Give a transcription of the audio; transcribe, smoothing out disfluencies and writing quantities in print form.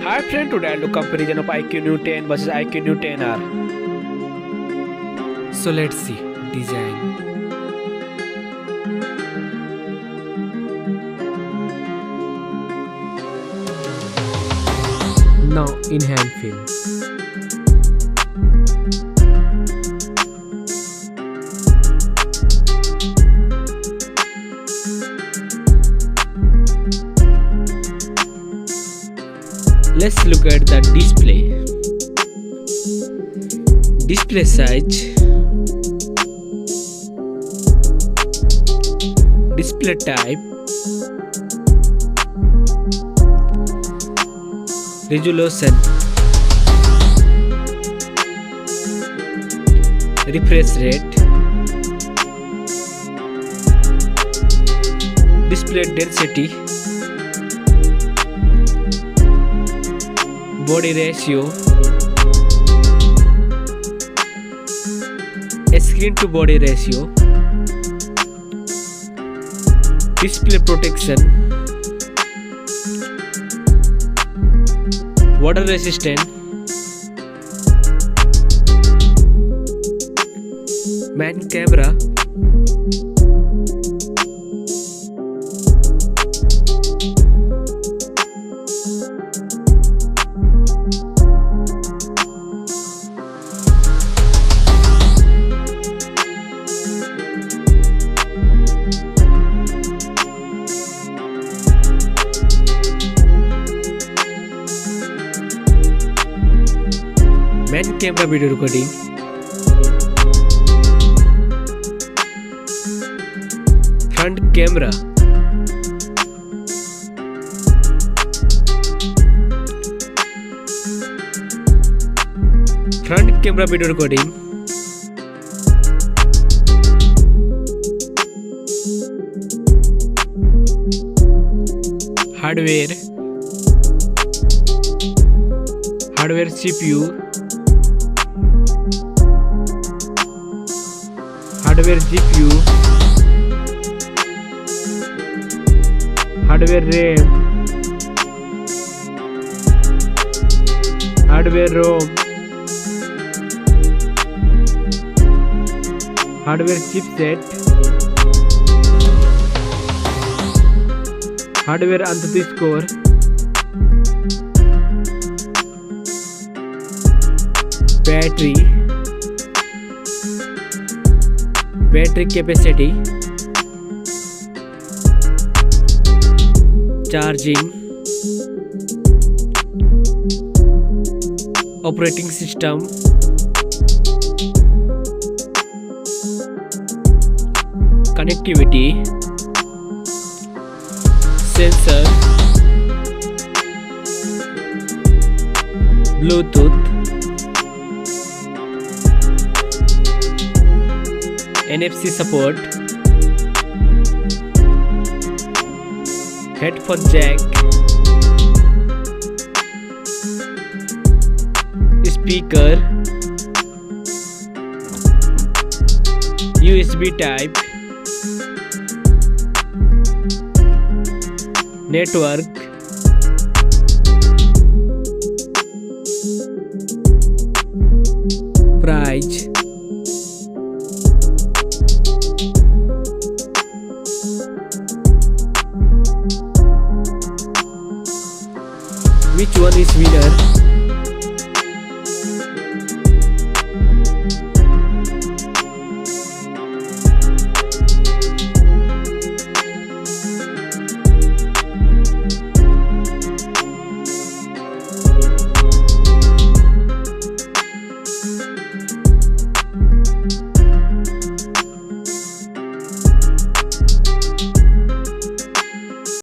Hi friend, today I'll do comparison of iQOO 10 versus iQOO 10R. So let's see design. Now in hand film. Let's look at the display. Display size, display type, resolution, refresh rate, display density, body ratio, screen to body ratio, display protection, water resistant, main camera, main camera video recording, front camera, front camera video recording, hardware, CPU, hardware GPU, hardware RAM, hardware ROM, hardware chipset, hardware ANTUTU score, battery capacity, charging, operating system, connectivity, sensor, Bluetooth, NFC support, headphone jack, speaker, USB type, network, price, which one is winner?